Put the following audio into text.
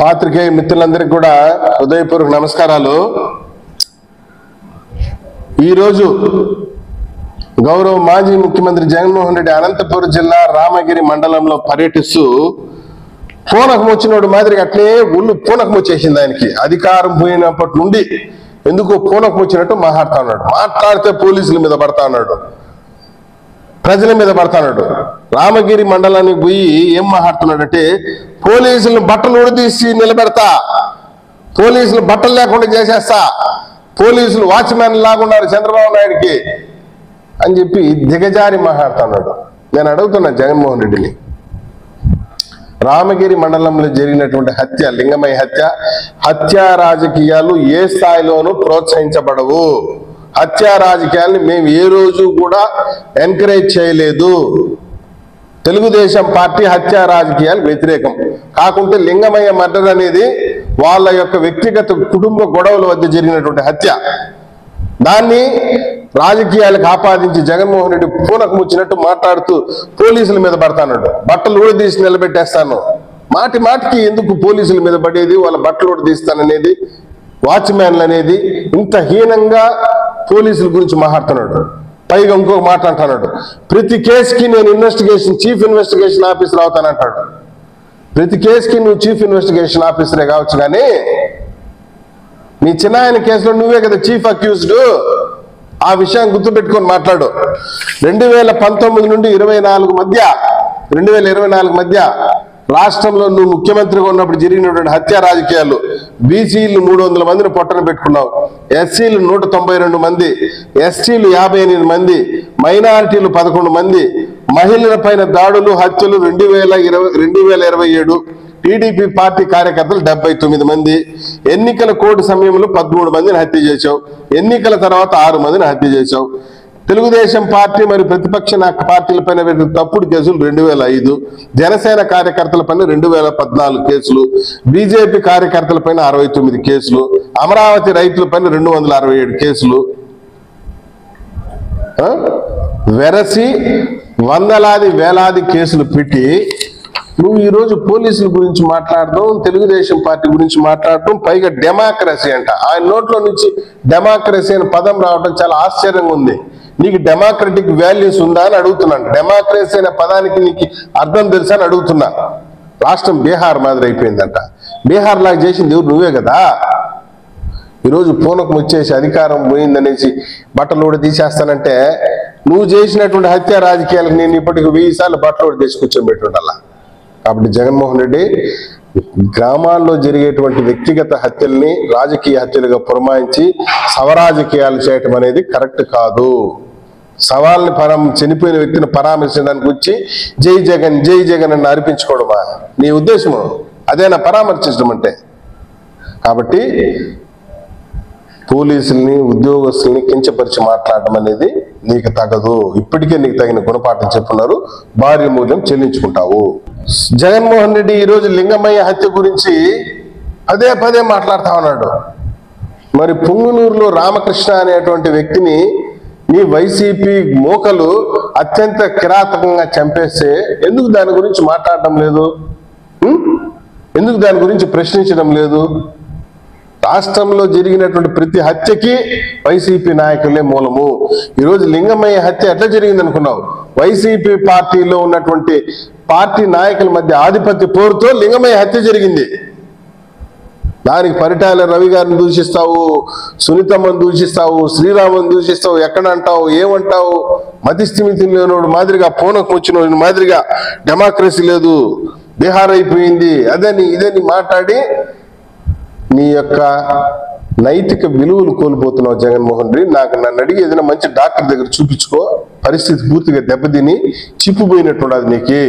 పాత్రికేయ మిత్రులందరికీ కూడా హృదయపూర్వక నమస్కారాలు. ఈరోజు గౌరవ మాజీ ముఖ్యమంత్రి జగన్మోహన్ రెడ్డి అనంతపురం జిల్లా రామగిరి మండలంలో పర్యటిస్తూ పూనకం వచ్చినోడు మాదిరిగా అట్లే ఒళ్ళు పూనకం వచ్చేసింది. ఆయనకి అధికారం పోయినప్పటి నుండి ఎందుకు పూనకం వచ్చినట్టు మాట్లాడుతా ఉన్నాడు. మాట్లాడితే పోలీసుల మీద పడతా ఉన్నాడు, ప్రజల మీద పడతాడు. రామగిరి మండలానికి పోయి ఏం మాట్లాడుతున్నాడంటే, పోలీసులను బట్టలు ఉడదీసి నిలబెడతా, పోలీసులు బట్టలు లేకుండా చేసేస్తా, పోలీసులు వాచ్మెన్ లాగున్నారు చంద్రబాబు నాయుడికి అని చెప్పి దిగజారి మాట్లాడుతున్నాడు. నేను అడుగుతున్నా జగన్మోహన్ రెడ్డిని, రామగిరి మండలంలో జరిగినటువంటి హత్య, లింగమయ్య హత్య రాజకీయాలు ఏ స్థాయిలోనూ ప్రోత్సహించబడవు. హత్యా రాజకీయాల్ని మేము ఏ రోజు కూడా ఎంకరేజ్ చేయలేదు. తెలుగుదేశం పార్టీ హత్యా రాజకీయాలు వ్యతిరేకం. కాకుంటే లింగమయ్య మర్డర్ అనేది వాళ్ళ యొక్క వ్యక్తిగత కుటుంబ గొడవల వద్ద జరిగినటువంటి హత్య. దాన్ని రాజకీయాలకు ఆపాదించి జగన్మోహన్ రెడ్డి పూనకం వచ్చినట్టు మాట్లాడుతూ పోలీసుల మీద పడతాడు. బట్టలు ఊడదీసి నిలబెట్టేస్తాను, మాటి మాటికి ఎందుకు పోలీసుల మీద పడేది, వాళ్ళ బట్టలు ఊడదీస్తాననేది, వాచ్మ్యాన్లు అనేది ఇంత హీనంగా పోలీసుల గురించి మాట్లాడుతున్నాడు. పైగా ఇంకొక మాట అంటున్నాడు, ప్రతి కేసుకి నేను చీఫ్ ఇన్వెస్టిగేషన్ ఆఫీసర్ అవుతానంటాడు. ప్రతి కేసుకి నువ్వు చీఫ్ ఇన్వెస్టిగేషన్ ఆఫీసరే కావచ్చు, కానీ నీ చిన్నాయన కేసులో నువ్వే కదా చీఫ్ అక్యూజ్డ్. ఆ విషయాన్ని గుర్తుపెట్టుకొని మాట్లాడు. 2019 నుండి 2024 మధ్య రాష్ట్రంలో నువ్వు ముఖ్యమంత్రిగా ఉన్నప్పుడు జరిగినటువంటి హత్యా రాజకీయాలు, బీసీలు 300 మందిని పొట్టన పెట్టుకున్నావు, ఎస్సీలు 192 మంది, ఎస్టీలు 58 మంది, మైనారిటీలు 11 మంది, మహిళల పైన దాడులు హత్యలు 2027, టీడీపీ పార్టీ కార్యకర్తలు 79 మంది, ఎన్నికల కోడ్ సమయంలో 13 మందిని హత్య చేశావు, ఎన్నికల తర్వాత 6 మందిని హత్య చేశావు. తెలుగుదేశం పార్టీ మరియు ప్రతిపక్ష పార్టీలపైన తప్పుడు కేసులు 2005, జనసేన కార్యకర్తలపైన 2014 కేసులు, బీజేపీ కార్యకర్తలపైన 69 కేసులు, అమరావతి రైతులపైన 267 కేసులు వెరసి వేలాది కేసులు పెట్టి నువ్వు ఈరోజు పోలీసుల గురించి మాట్లాడడం, తెలుగుదేశం పార్టీ గురించి మాట్లాడటం, పైగా డెమోక్రసీ అంట. ఆయన నోట్లో నుంచి డెమోక్రసీ అనే పదం రావడం చాలా ఆశ్చర్యంగా ఉంది. నీకు డెమోక్రటిక్ వాల్యూస్ ఉందా అని అడుగుతున్నాను. డెమోక్రసీ అనే పదానికి నీకు అర్థం తెలుసా అని అడుగుతున్నా. రాష్ట్రం బీహార్ మాదిరి అయిపోయిందంట. బీహార్ లాగా చేసింది ఎవరు? నువ్వే కదా. ఈరోజు పూనకం వచ్చేసి అధికారం పోయిందనేసి బట్టలు కూడా తీసేస్తానంటే, నువ్వు చేసినటువంటి హత్య రాజకీయాలకు నేను ఇప్పటికి 1000 సార్లు బట్టలు కూడా తీసుకొచ్చి. కాబట్టి జగన్మోహన్ రెడ్డి, గ్రామాల్లో జరిగేటువంటి వ్యక్తిగత హత్యల్ని రాజకీయ హత్యలుగా పురమాయించి శవరాజకీయాలు చేయటం అనేది కరెక్ట్ కాదు. సవాల్ని చనిపోయిన వ్యక్తిని పరామర్శించడానికి వచ్చి జై జగన్ అని అర్పించుకోవడమా నీ ఉద్దేశము? అదేనా పరామర్శించడం అంటే? కాబట్టి పోలీసుల్ని, ఉద్యోగస్తుల్ని కించపరిచి మాట్లాడడం అనేది నీకు తగదు. ఇప్పటికే నీకు తగిన గుణపాఠం చెప్పున్నారు, భారీ మూల్యం చెల్లించుకుంటావు. జగన్మోహన్ రెడ్డి ఈరోజు లింగమయ్య హత్య గురించి పదే మాట్లాడుతా ఉన్నాడు. మరి పుంగునూరులో రామకృష్ణ అనేటువంటి వ్యక్తిని నీ వైసీపీ మోకలు అత్యంత కిరాతకంగా చంపేస్తే ఎందుకు దాని గురించి మాట్లాడటం లేదు? ఎందుకు దాని గురించి ప్రశ్నించడం లేదు? రాష్ట్రంలో జరిగినటువంటి ప్రతి హత్యకి వైసీపీ నాయకులే మూలము. ఈరోజు లింగమయ్య హత్య ఎట్లా జరిగింది అనుకున్నావు? వైసీపీ పార్టీలో ఉన్నటువంటి పార్టీ నాయకుల మధ్య ఆధిపత్య పోరుతో లింగమయ్య హత్య జరిగింది. దానికి పరిటాల రవి గారిని దూషిస్తావు, సునీతమ్మని దూషిస్తావు, శ్రీరామని దూషిస్తావు, ఎక్కడ అంటావు, ఏమంటావు? మతిస్థిమితి లేనోడు మాదిరిగా, పూనకం వచ్చిన మాదిరిగా డెమోక్రసీ లేదు, బీహార్ అయిపోయింది, అదని ఇదని మాట్లాడి నీ యొక్క నైతిక విలువలు కోల్పోతున్నావు జగన్మోహన్ రెడ్డి. నన్ను అడిగి ఏదైనా మంచి డాక్టర్ దగ్గర చూపించుకో. పరిస్థితి పూర్తిగా దెబ్బతిని చిప్పుపోయినట్టు నీకు.